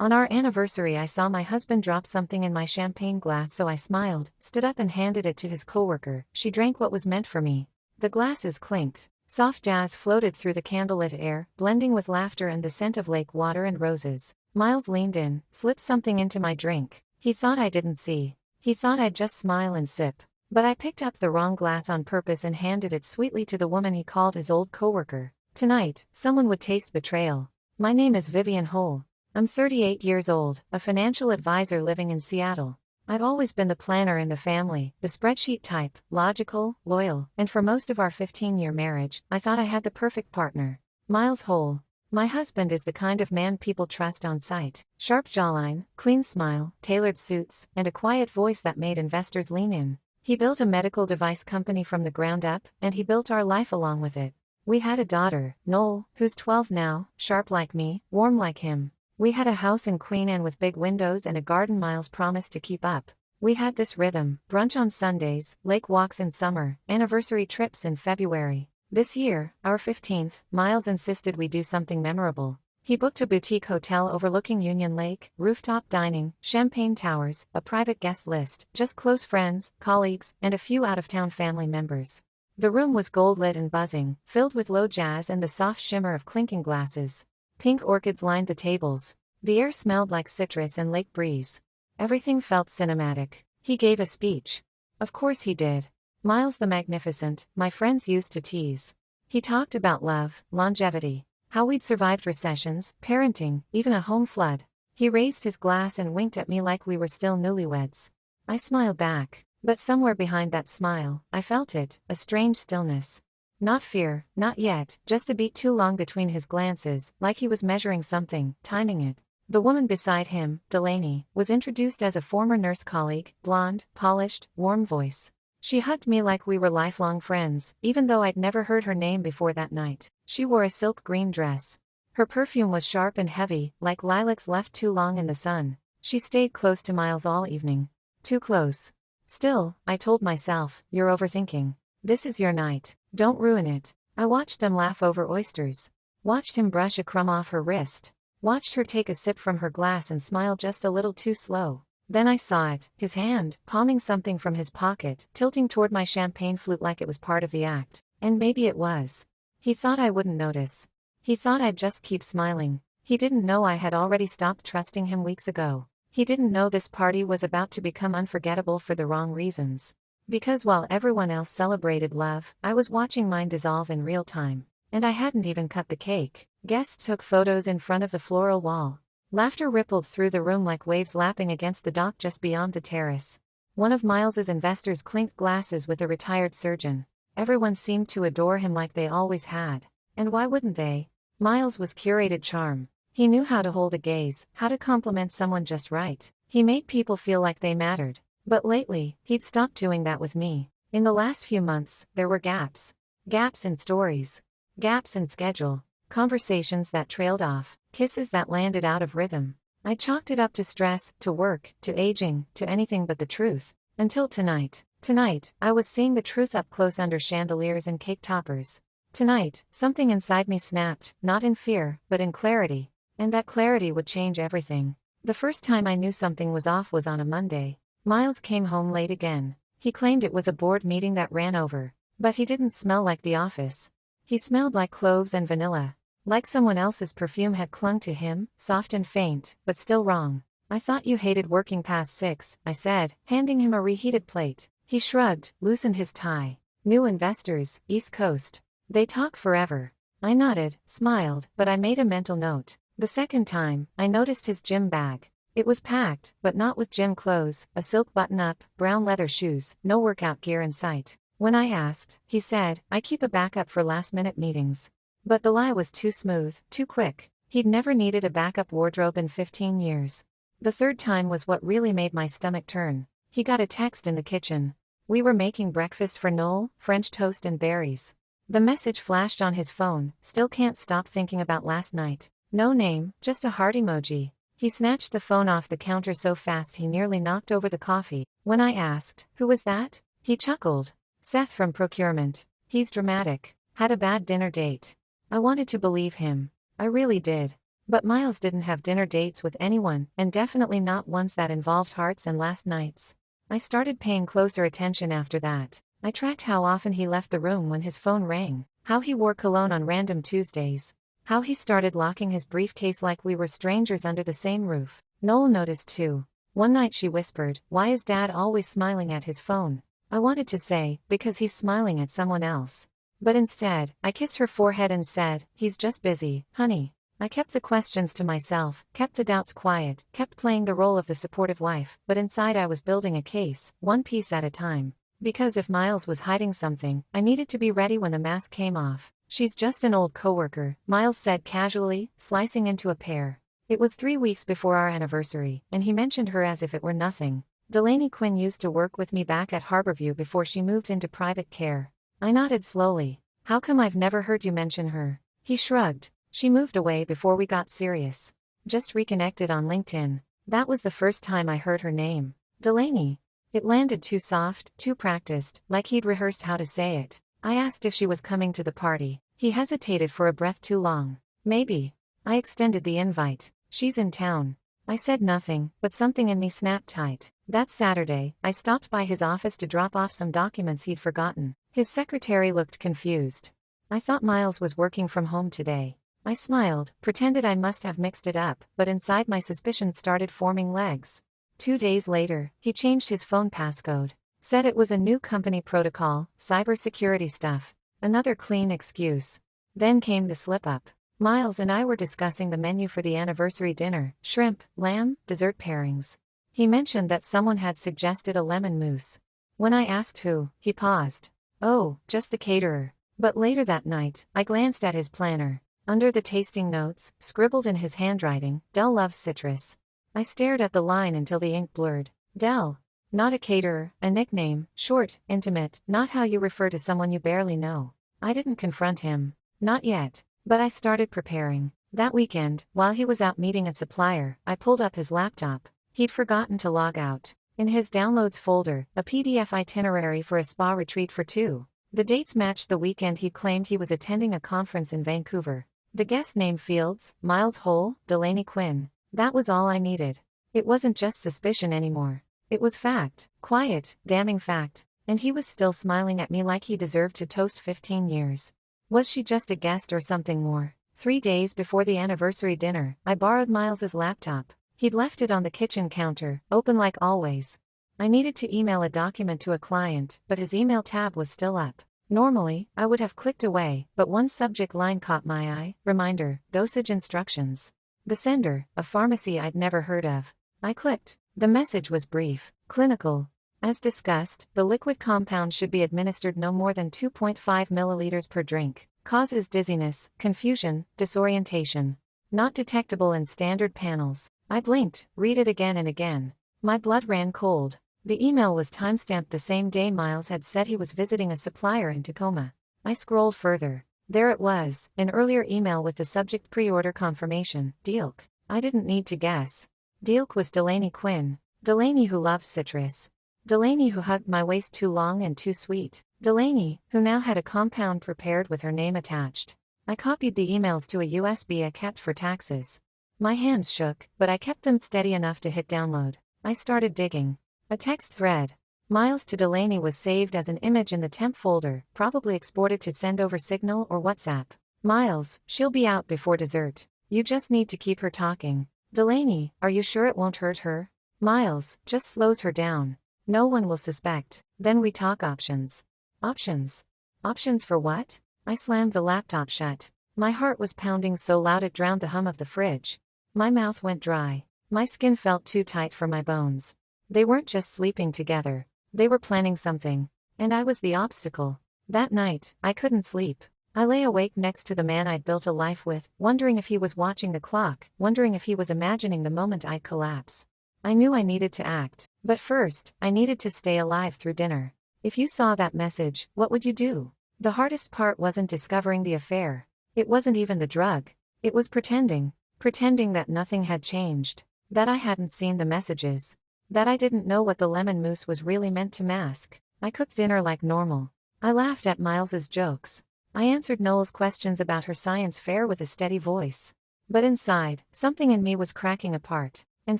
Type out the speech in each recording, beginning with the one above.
On our anniversary, I saw my husband drop something in my champagne glass, so I smiled, stood up and handed it to his coworker. She drank what was meant for me. The glasses clinked. Soft jazz floated through the candlelit air, blending with laughter and the scent of lake water and roses. Miles leaned in, slipped something into my drink. He thought I didn't see. He thought I'd just smile and sip. But I picked up the wrong glass on purpose and handed it sweetly to the woman he called his old coworker. Tonight, someone would taste betrayal. My name is Vivian Hole. I'm 38 years old, a financial advisor living in Seattle. I've always been the planner in the family, the spreadsheet type, logical, loyal, and for most of our 15-year marriage, I thought I had the perfect partner. Miles Hole. My husband is the kind of man people trust on sight. Sharp jawline, clean smile, tailored suits, and a quiet voice that made investors lean in. He built a medical device company from the ground up, and he built our life along with it. We had a daughter, Noel, who's 12 now, sharp like me, warm like him. We had a house in Queen Anne with big windows and a garden Miles promised to keep up. We had this rhythm: brunch on Sundays, lake walks in summer, anniversary trips in February. This year, our 15th, Miles insisted we do something memorable. He booked a boutique hotel overlooking Union Lake, rooftop dining, champagne towers, a private guest list, just close friends, colleagues, and a few out-of-town family members. The room was gold-lit and buzzing, filled with low jazz and the soft shimmer of clinking glasses. Pink orchids lined the tables. The air smelled like citrus and lake breeze. Everything felt cinematic. He gave a speech. Of course he did. Miles the Magnificent, my friends used to tease. He talked about love, longevity, how we'd survived recessions, parenting, even a home flood. He raised his glass and winked at me like we were still newlyweds. I smiled back, but somewhere behind that smile, I felt it, a strange stillness. Not fear, not yet, just a beat too long between his glances, like he was measuring something, timing it. The woman beside him, Delaney, was introduced as a former nurse colleague, blonde, polished, warm voice. She hugged me like we were lifelong friends, even though I'd never heard her name before that night. She wore a silk green dress. Her perfume was sharp and heavy, like lilacs left too long in the sun. She stayed close to Miles all evening. Too close. Still, I told myself, you're overthinking. This is your night. Don't ruin it. I watched them laugh over oysters. Watched him brush a crumb off her wrist. Watched her take a sip from her glass and smile just a little too slow. Then I saw it, his hand, palming something from his pocket, tilting toward my champagne flute like it was part of the act. And maybe it was. He thought I wouldn't notice. He thought I'd just keep smiling. He didn't know I had already stopped trusting him weeks ago. He didn't know this party was about to become unforgettable for the wrong reasons. Because while everyone else celebrated love, I was watching mine dissolve in real time. And I hadn't even cut the cake. Guests took photos in front of the floral wall. Laughter rippled through the room like waves lapping against the dock just beyond the terrace. One of Miles's investors clinked glasses with a retired surgeon. Everyone seemed to adore him like they always had. And why wouldn't they? Miles was curated charm. He knew how to hold a gaze, how to compliment someone just right. He made people feel like they mattered. But lately, he'd stopped doing that with me. In the last few months, there were gaps. Gaps in stories. Gaps in schedule. Conversations that trailed off. Kisses that landed out of rhythm. I chalked it up to stress, to work, to aging, to anything but the truth. Until tonight. Tonight, I was seeing the truth up close under chandeliers and cake toppers. Tonight, something inside me snapped, not in fear, but in clarity. And that clarity would change everything. The first time I knew something was off was on a Monday. Miles came home late again. He claimed it was a board meeting that ran over. But he didn't smell like the office. He smelled like cloves and vanilla. Like someone else's perfume had clung to him, soft and faint, but still wrong. I thought you hated working past 6, I said, handing him a reheated plate. He shrugged, loosened his tie. New investors, East Coast. They talk forever. I nodded, smiled, but I made a mental note. The second time, I noticed his gym bag. It was packed, but not with gym clothes, a silk button-up, brown leather shoes, no workout gear in sight. When I asked, he said, I keep a backup for last-minute meetings. But the lie was too smooth, too quick. He'd never needed a backup wardrobe in 15 years. The third time was what really made my stomach turn. He got a text in the kitchen. We were making breakfast for Noel, French toast and berries. The message flashed on his phone, still can't stop thinking about last night. No name, just a heart emoji. He snatched the phone off the counter so fast he nearly knocked over the coffee. When I asked, who was that? He chuckled. Seth from procurement. He's dramatic. Had a bad dinner date. I wanted to believe him. I really did. But Miles didn't have dinner dates with anyone, and definitely not ones that involved hearts and last nights. I started paying closer attention after that. I tracked how often he left the room when his phone rang, how he wore cologne on random Tuesdays, how he started locking his briefcase like we were strangers under the same roof. Noel noticed too. One night she whispered, "Why is Dad always smiling at his phone?" I wanted to say, "Because he's smiling at someone else." But instead, I kissed her forehead and said, "He's just busy, honey." I kept the questions to myself, kept the doubts quiet, kept playing the role of the supportive wife, but inside I was building a case, one piece at a time. Because if Miles was hiding something, I needed to be ready when the mask came off. "She's just an old coworker," Miles said casually, slicing into a pear. It was 3 weeks before our anniversary, and he mentioned her as if it were nothing. "Delaney Quinn used to work with me back at Harborview before she moved into private care." I nodded slowly. "How come I've never heard you mention her?" He shrugged. "She moved away before we got serious. Just reconnected on LinkedIn." That was the first time I heard her name. Delaney. It landed too soft, too practiced, like he'd rehearsed how to say it. I asked if she was coming to the party. He hesitated for a breath too long. "Maybe." I extended the invite. "She's in town." I said nothing, but something in me snapped tight. That Saturday, I stopped by his office to drop off some documents he'd forgotten. His secretary looked confused. "I thought Miles was working from home today." I smiled, pretended I must have mixed it up, but inside my suspicions started forming legs. 2 days later, he changed his phone passcode. Said it was a new company protocol, cybersecurity stuff. Another clean excuse. Then came the slip-up. Miles and I were discussing the menu for the anniversary dinner: shrimp, lamb, dessert pairings. He mentioned that someone had suggested a lemon mousse. When I asked who, he paused. "Oh, just the caterer." But later that night, I glanced at his planner. Under the tasting notes, scribbled in his handwriting, "Dell loves citrus." I stared at the line until the ink blurred. Dell. Not a caterer, a nickname, short, intimate, not how you refer to someone you barely know. I didn't confront him. Not yet. But I started preparing. That weekend, while he was out meeting a supplier, I pulled up his laptop. He'd forgotten to log out. In his downloads folder, a PDF itinerary for a spa retreat for 2. The dates matched the weekend he claimed he was attending a conference in Vancouver. The guest name fields: Miles Hole, Delaney Quinn. That was all I needed. It wasn't just suspicion anymore. It was fact. Quiet, damning fact. And he was still smiling at me like he deserved to toast 15 years. Was she just a guest or something more? 3 days before the anniversary dinner, I borrowed Miles's laptop. He'd left it on the kitchen counter, open like always. I needed to email a document to a client, but his email tab was still up. Normally, I would have clicked away, but one subject line caught my eye: reminder, dosage instructions. The sender, a pharmacy I'd never heard of. I clicked. The message was brief, clinical. As discussed, the liquid compound should be administered no more than 2.5 milliliters per drink. Causes dizziness, confusion, disorientation. Not detectable in standard panels. I blinked, read it again and again. My blood ran cold. The email was timestamped the same day Miles had said he was visiting a supplier in Tacoma. I scrolled further. There it was, an earlier email with the subject pre-order confirmation: Dealk. I didn't need to guess. Dealk was Delaney Quinn. Delaney who loved citrus. Delaney who hugged my waist too long and too sweet. Delaney, who now had a compound prepared with her name attached. I copied the emails to a USB I kept for taxes. My hands shook, but I kept them steady enough to hit download. I started digging. A text thread. Miles to Delaney was saved as an image in the temp folder, probably exported to send over Signal or WhatsApp. Miles, she'll be out before dessert. You just need to keep her talking. Delaney, are you sure it won't hurt her? Miles, just slows her down. No one will suspect. Then we talk options. Options? Options for what? I slammed the laptop shut. My heart was pounding so loud it drowned the hum of the fridge. My mouth went dry. My skin felt too tight for my bones. They weren't just sleeping together. They were planning something. And I was the obstacle. That night, I couldn't sleep. I lay awake next to the man I'd built a life with, wondering if he was watching the clock, wondering if he was imagining the moment I'd collapse. I knew I needed to act. But first, I needed to stay alive through dinner. If you saw that message, what would you do? The hardest part wasn't discovering the affair. It wasn't even the drug. It was pretending. Pretending that nothing had changed. That I hadn't seen the messages. That I didn't know what the lemon mousse was really meant to mask. I cooked dinner like normal. I laughed at Miles's jokes. I answered Noel's questions about her science fair with a steady voice. But inside, something in me was cracking apart, and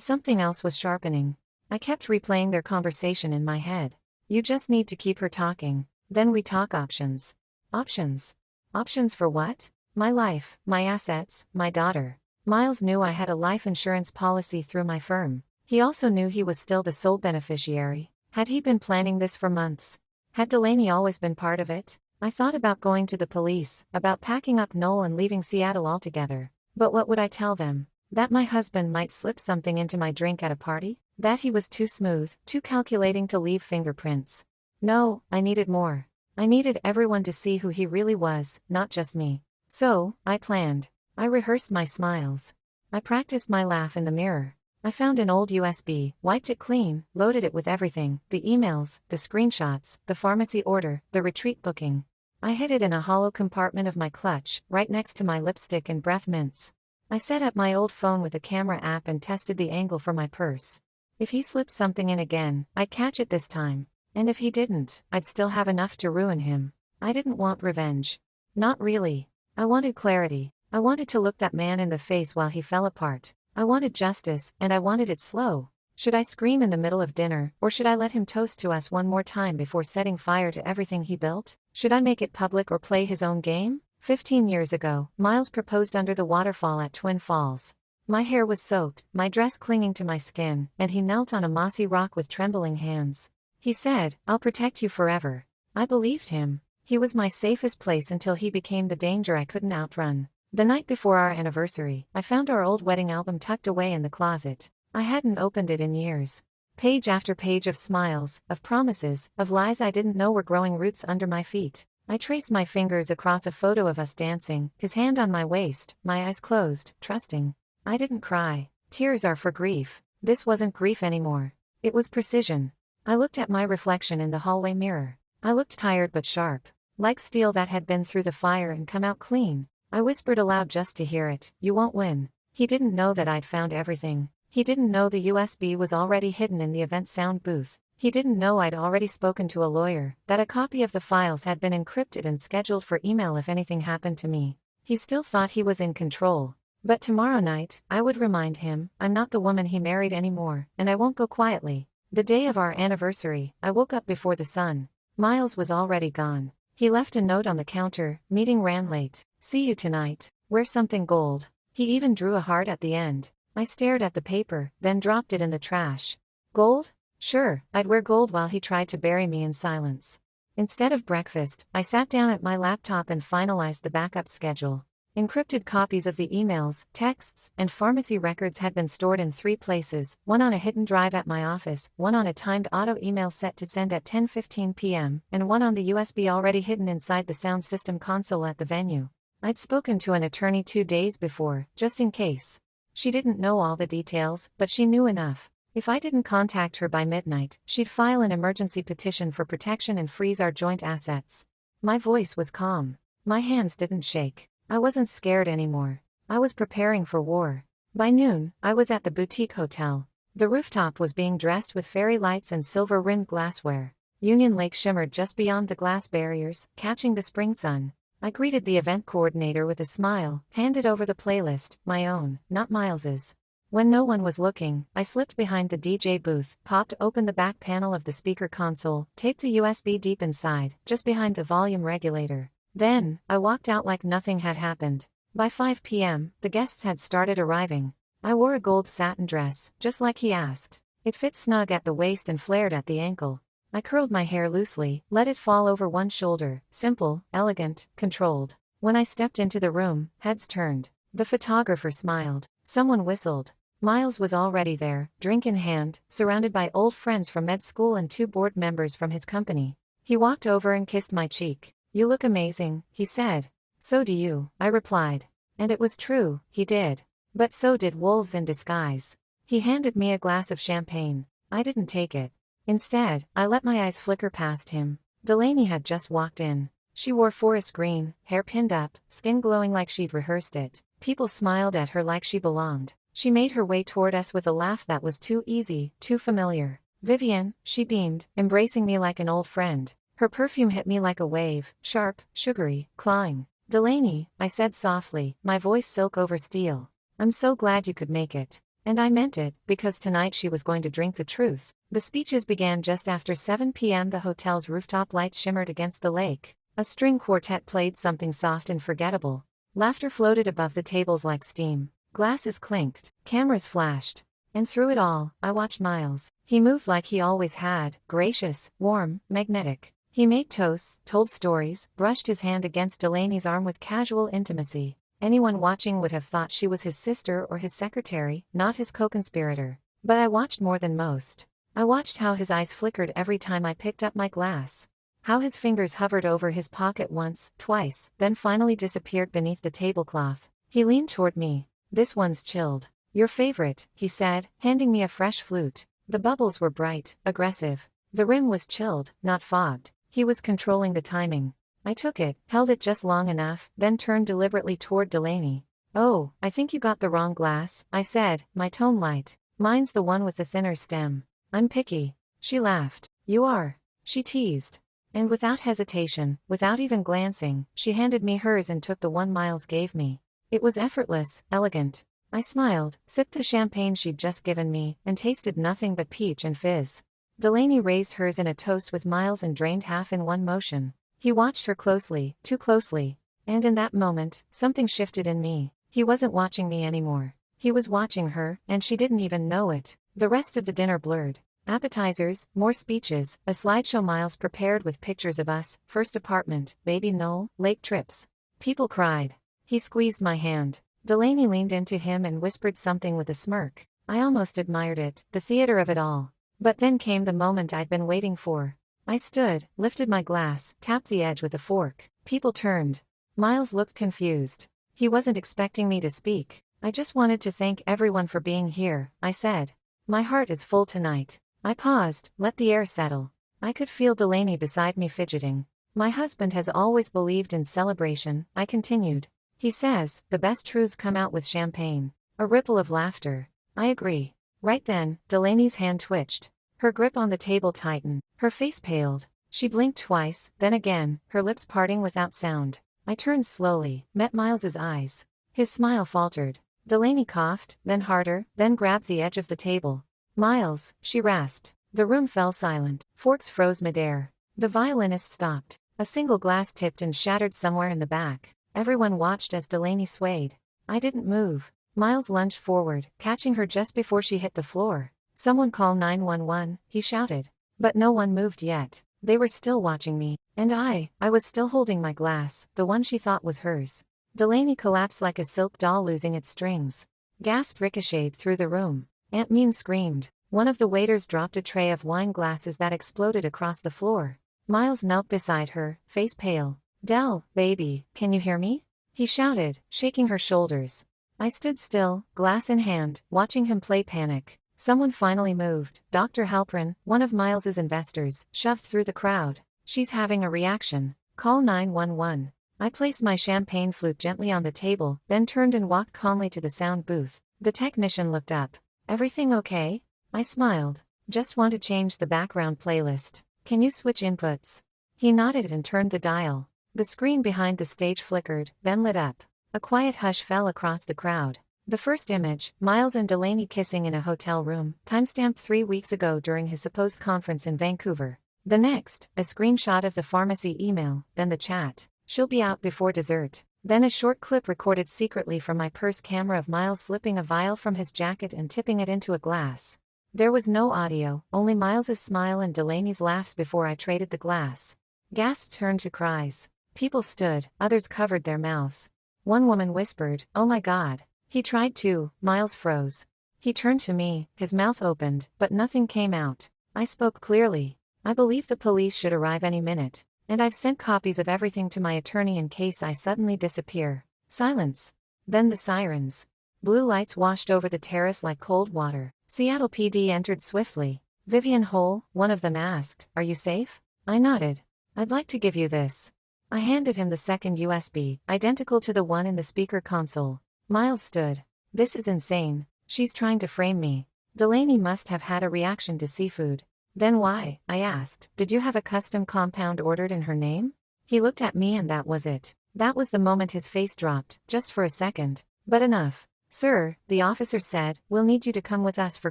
something else was sharpening. I kept replaying their conversation in my head. You just need to keep her talking, then we talk options. Options? Options for what? My life, my assets, my daughter. Miles knew I had a life insurance policy through my firm. He also knew he was still the sole beneficiary. Had he been planning this for months? Had Delaney always been part of it? I thought about going to the police, about packing up Noel and leaving Seattle altogether. But what would I tell them? That my husband might slip something into my drink at a party? That he was too smooth, too calculating to leave fingerprints? No, I needed more. I needed everyone to see who he really was, not just me. So, I planned. I rehearsed my smiles. I practiced my laugh in the mirror. I found an old USB, wiped it clean, loaded it with everything, the emails, the screenshots, the pharmacy order, the retreat booking. I hid it in a hollow compartment of my clutch, right next to my lipstick and breath mints. I set up my old phone with a camera app and tested the angle for my purse. If he slipped something in again, I'd catch it this time. And if he didn't, I'd still have enough to ruin him. I didn't want revenge. Not really. I wanted clarity. I wanted to look that man in the face while he fell apart. I wanted justice, and I wanted it slow. Should I scream in the middle of dinner, or should I let him toast to us one more time before setting fire to everything he built? Should I make it public or play his own game? 15 years ago, Miles proposed under the waterfall at Twin Falls. My hair was soaked, my dress clinging to my skin, and he knelt on a mossy rock with trembling hands. He said, "I'll protect you forever." I believed him. He was my safest place until he became the danger I couldn't outrun. The night before our anniversary, I found our old wedding album tucked away in the closet. I hadn't opened it in years. Page after page of smiles, of promises, of lies I didn't know were growing roots under my feet. I traced my fingers across a photo of us dancing, his hand on my waist, my eyes closed, trusting. I didn't cry. Tears are for grief. This wasn't grief anymore. It was precision. I looked at my reflection in the hallway mirror. I looked tired but sharp, like steel that had been through the fire and come out clean. I whispered aloud just to hear it, "You won't win." He didn't know that I'd found everything. He didn't know the USB was already hidden in the event sound booth. He didn't know I'd already spoken to a lawyer, that a copy of the files had been encrypted and scheduled for email if anything happened to me. He still thought he was in control. But tomorrow night, I would remind him, I'm not the woman he married anymore, and I won't go quietly. The day of our anniversary, I woke up before the sun. Miles was already gone. He left a note on the counter, "Meeting ran late. See you tonight. Wear something gold." He even drew a heart at the end. I stared at the paper, then dropped it in the trash. Gold? Sure, I'd wear gold while he tried to bury me in silence. Instead of breakfast, I sat down at my laptop and finalized the backup schedule. Encrypted copies of the emails, texts, and pharmacy records had been stored in 3 places, one on a hidden drive at my office, one on a timed auto email set to send at 10:15 p.m., and one on the USB already hidden inside the sound system console at the venue. I'd spoken to an attorney 2 days before, just in case. She didn't know all the details, but she knew enough. If I didn't contact her by midnight, she'd file an emergency petition for protection and freeze our joint assets. My voice was calm. My hands didn't shake. I wasn't scared anymore. I was preparing for war. By noon, I was at the boutique hotel. The rooftop was being dressed with fairy lights and silver-rimmed glassware. Union Lake shimmered just beyond the glass barriers, catching the spring sun. I greeted the event coordinator with a smile, handed over the playlist, my own, not Miles's. When no one was looking, I slipped behind the DJ booth, popped open the back panel of the speaker console, taped the USB deep inside, just behind the volume regulator. Then, I walked out like nothing had happened. By 5 p.m., the guests had started arriving. I wore a gold satin dress, just like he asked. It fit snug at the waist and flared at the ankle. I curled my hair loosely, let it fall over one shoulder, simple, elegant, controlled. When I stepped into the room, heads turned. The photographer smiled. Someone whistled. Miles was already there, drink in hand, surrounded by old friends from med school and 2 board members from his company. He walked over and kissed my cheek. "You look amazing," he said. "So do you," I replied. And it was true, he did. But so did wolves in disguise. He handed me a glass of champagne. I didn't take it. Instead, I let my eyes flicker past him. Delaney had just walked in. She wore forest green, hair pinned up, skin glowing like she'd rehearsed it. People smiled at her like she belonged. She made her way toward us with a laugh that was too easy, too familiar. "Vivian," she beamed, embracing me like an old friend. Her perfume hit me like a wave, sharp, sugary, clawing. "Delaney," I said softly, my voice silk over steel. I'm so glad you could make it. And I meant it, because tonight she was going to drink the truth. The speeches began just after 7 p.m. The hotel's rooftop lights shimmered against the lake. A string quartet played something soft and forgettable. Laughter floated above the tables like steam. Glasses clinked. Cameras flashed. And through it all, I watched Miles. He moved like he always had, gracious, warm, magnetic. He made toasts, told stories, brushed his hand against Delaney's arm with casual intimacy. Anyone watching would have thought she was his sister or his secretary, not his co-conspirator. But I watched more than most. I watched how his eyes flickered every time I picked up my glass. How his fingers hovered over his pocket once, twice, then finally disappeared beneath the tablecloth. He leaned toward me. This one's chilled. Your favorite, he said, handing me a fresh flute. The bubbles were bright, aggressive. The rim was chilled, not fogged. He was controlling the timing. I took it, held it just long enough, then turned deliberately toward Delaney. Oh, I think you got the wrong glass, I said, my tone light. Mine's the one with the thinner stem. I'm picky. She laughed. You are. She teased. And without hesitation, without even glancing, she handed me hers and took the one Miles gave me. It was effortless, elegant. I smiled, sipped the champagne she'd just given me, and tasted nothing but peach and fizz. Delaney raised hers in a toast with Miles and drained half in one motion. He watched her closely, too closely. And in that moment, something shifted in me. He wasn't watching me anymore. He was watching her, and she didn't even know it. The rest of the dinner blurred. Appetizers, more speeches, a slideshow Miles prepared with pictures of us, first apartment, baby Noel, lake trips. People cried. He squeezed my hand. Delaney leaned into him and whispered something with a smirk. I almost admired it, the theater of it all. But then came the moment I'd been waiting for. I stood, lifted my glass, tapped the edge with a fork. People turned. Miles looked confused. He wasn't expecting me to speak. I just wanted to thank everyone for being here, I said. My heart is full tonight. I paused, let the air settle. I could feel Delaney beside me fidgeting. My husband has always believed in celebration, I continued. He says, the best truths come out with champagne. A ripple of laughter. I agree. Right then, Delaney's hand twitched. Her grip on the table tightened. Her face paled. She blinked twice, then again, her lips parting without sound. I turned slowly, met Miles's eyes. His smile faltered. Delaney coughed, then harder, then grabbed the edge of the table. Miles, she rasped. The room fell silent. Forks froze midair. The violinist stopped. A single glass tipped and shattered somewhere in the back. Everyone watched as Delaney swayed. I didn't move. Miles lunged forward, catching her just before she hit the floor. Someone call 911, he shouted. But no one moved yet. They were still watching me. And I was still holding my glass, the one she thought was hers. Delaney collapsed like a silk doll losing its strings. Gasps ricocheted through the room. Aunt Mean screamed. One of the waiters dropped a tray of wine glasses that exploded across the floor. Miles knelt beside her, face pale. Dell, baby, can you hear me? He shouted, shaking her shoulders. I stood still, glass in hand, watching him play panic. Someone finally moved. Dr. Halprin, one of Miles's investors, shoved through the crowd. She's having a reaction. Call 911. I placed my champagne flute gently on the table, then turned and walked calmly to the sound booth. The technician looked up. Everything okay? I smiled. Just want to change the background playlist. Can you switch inputs? He nodded and turned the dial. The screen behind the stage flickered, then lit up. A quiet hush fell across the crowd. The first image, Miles and Delaney kissing in a hotel room, timestamped 3 weeks ago during his supposed conference in Vancouver. The next, a screenshot of the pharmacy email, then the chat. She'll be out before dessert. Then a short clip recorded secretly from my purse camera of Miles slipping a vial from his jacket and tipping it into a glass. There was no audio, only Miles's smile and Delaney's laughs before I traded the glass. Gasps turned to cries. People stood, others covered their mouths. One woman whispered, "Oh my God." He tried to. Miles froze. He turned to me, his mouth opened, but nothing came out. I spoke clearly. I believe the police should arrive any minute. And I've sent copies of everything to my attorney in case I suddenly disappear. Silence. Then the sirens. Blue lights washed over the terrace like cold water. Seattle PD entered swiftly. Vivian Hole, one of them asked, "Are you safe?" I nodded. "I'd like to give you this." I handed him the second USB, identical to the one in the speaker console. Miles stood. "This is insane. She's trying to frame me." Delaney must have had a reaction to seafood. "Then why," I asked, "did you have a custom compound ordered in her name?" He looked at me and that was it. That was the moment his face dropped, just for a second. But enough. "Sir," the officer said, "we'll need you to come with us for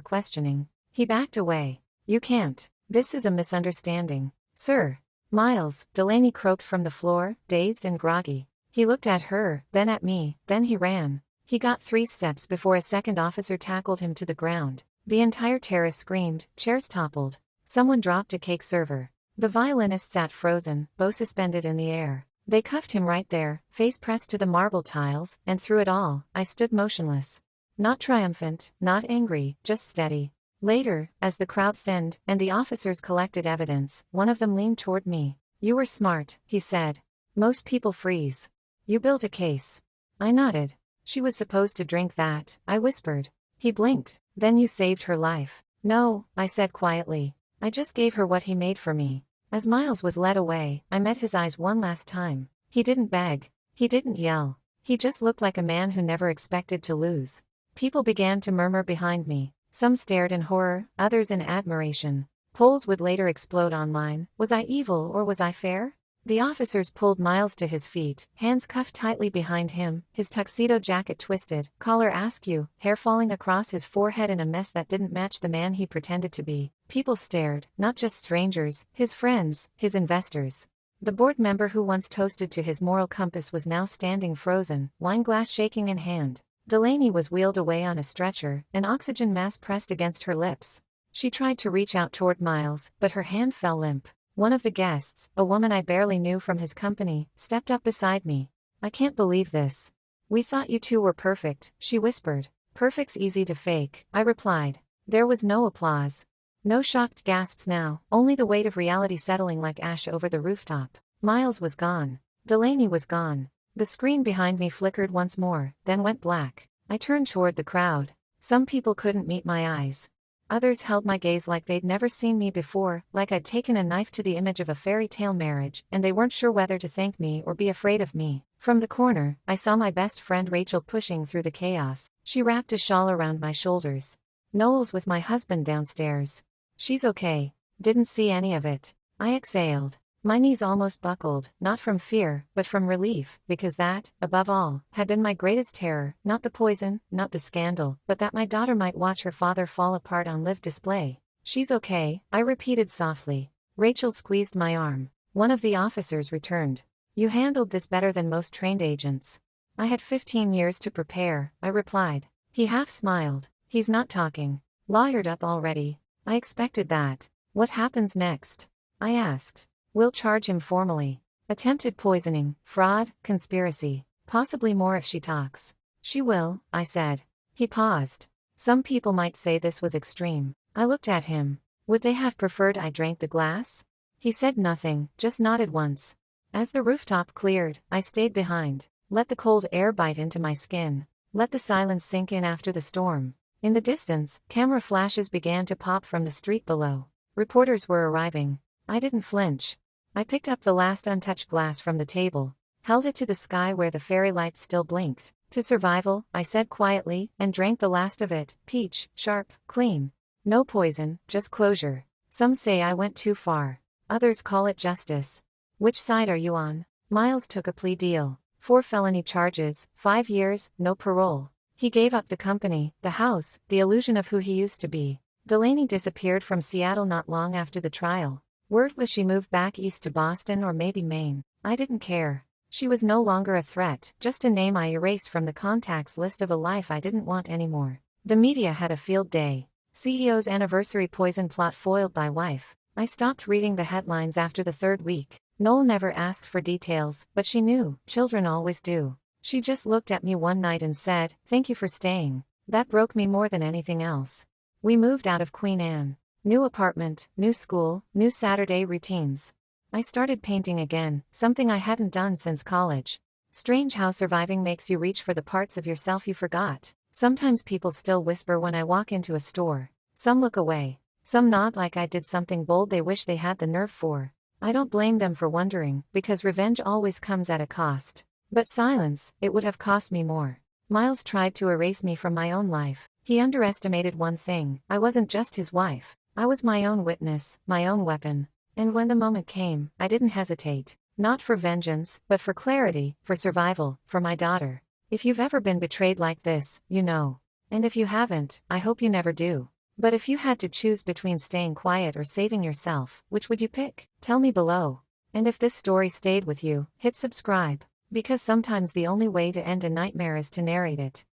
questioning." He backed away. "You can't. This is a misunderstanding." "Sir." "Miles," Delaney croaked from the floor, dazed and groggy. He looked at her, then at me, then he ran. He got 3 steps before a second officer tackled him to the ground. The entire terrace screamed, chairs toppled. Someone dropped a cake server. The violinist sat frozen, bow suspended in the air. They cuffed him right there, face pressed to the marble tiles, and through it all, I stood motionless. Not triumphant, not angry, just steady. Later, as the crowd thinned, and the officers collected evidence, one of them leaned toward me. "You were smart," he said. "Most people freeze. You built a case." I nodded. "She was supposed to drink that," I whispered. He blinked. "Then you saved her life." "No," I said quietly. "I just gave her what he made for me." As Miles was led away, I met his eyes one last time. He didn't beg. He didn't yell. He just looked like a man who never expected to lose. People began to murmur behind me. Some stared in horror, others in admiration. Polls would later explode online. Was I evil or was I fair? The officers pulled Miles to his feet, hands cuffed tightly behind him, his tuxedo jacket twisted, collar askew, hair falling across his forehead in a mess that didn't match the man he pretended to be. People stared, not just strangers, his friends, his investors. The board member who once toasted to his moral compass was now standing frozen, wine glass shaking in hand. Delaney was wheeled away on a stretcher, an oxygen mask pressed against her lips. She tried to reach out toward Miles, but her hand fell limp. One of the guests, a woman I barely knew from his company, stepped up beside me. "I can't believe this. We thought you two were perfect," she whispered. "Perfect's easy to fake," I replied. There was no applause. No shocked gasps now, only the weight of reality settling like ash over the rooftop. Miles was gone. Delaney was gone. The screen behind me flickered once more, then went black. I turned toward the crowd. Some people couldn't meet my eyes. Others held my gaze like they'd never seen me before, like I'd taken a knife to the image of a fairy tale marriage, and they weren't sure whether to thank me or be afraid of me. From the corner, I saw my best friend Rachel pushing through the chaos. She wrapped a shawl around my shoulders. Noel's with my husband downstairs. "She's okay." "Didn't see any of it." I exhaled. My knees almost buckled, not from fear, but from relief, because that, above all, had been my greatest terror, not the poison, not the scandal, but that my daughter might watch her father fall apart on live display. "She's okay," I repeated softly. Rachel squeezed my arm. One of the officers returned. "You handled this better than most trained agents." "I had 15 years to prepare," I replied. He half smiled. "He's not talking. Lawyered up already." I expected that. "What happens next?" I asked. "We'll charge him formally. Attempted poisoning, fraud, conspiracy. Possibly more if she talks." "She will," I said. He paused. "Some people might say this was extreme." I looked at him. "Would they have preferred I drank the glass?" He said nothing, just nodded once. As the rooftop cleared, I stayed behind. Let the cold air bite into my skin. Let the silence sink in after the storm. In the distance, camera flashes began to pop from the street below. Reporters were arriving. I didn't flinch. I picked up the last untouched glass from the table, held it to the sky where the fairy lights still blinked. "To survival," I said quietly, and drank the last of it, peach, sharp, clean. No poison, just closure. Some say I went too far. Others call it justice. "Which side are you on?" Miles took a plea deal. 4 felony charges, 5 years, no parole. He gave up the company, the house, the illusion of who he used to be. Delaney disappeared from Seattle not long after the trial. Word was she moved back east to Boston or maybe Maine. I didn't care. She was no longer a threat, just a name I erased from the contacts list of a life I didn't want anymore. The media had a field day. CEO's anniversary poison plot foiled by wife. I stopped reading the headlines after the 3rd week. Noel never asked for details, but she knew, children always do. She just looked at me one night and said, "Thank you for staying." That broke me more than anything else. We moved out of Queen Anne. New apartment, new school, new Saturday routines. I started painting again, something I hadn't done since college. Strange how surviving makes you reach for the parts of yourself you forgot. Sometimes people still whisper when I walk into a store. Some look away. Some nod like I did something bold they wish they had the nerve for. I don't blame them for wondering, because revenge always comes at a cost. But silence, it would have cost me more. Miles tried to erase me from my own life. He underestimated one thing: I wasn't just his wife. I was my own witness, my own weapon. And when the moment came, I didn't hesitate. Not for vengeance, but for clarity, for survival, for my daughter. If you've ever been betrayed like this, you know. And if you haven't, I hope you never do. But if you had to choose between staying quiet or saving yourself, which would you pick? Tell me below. And if this story stayed with you, hit subscribe. Because sometimes the only way to end a nightmare is to narrate it.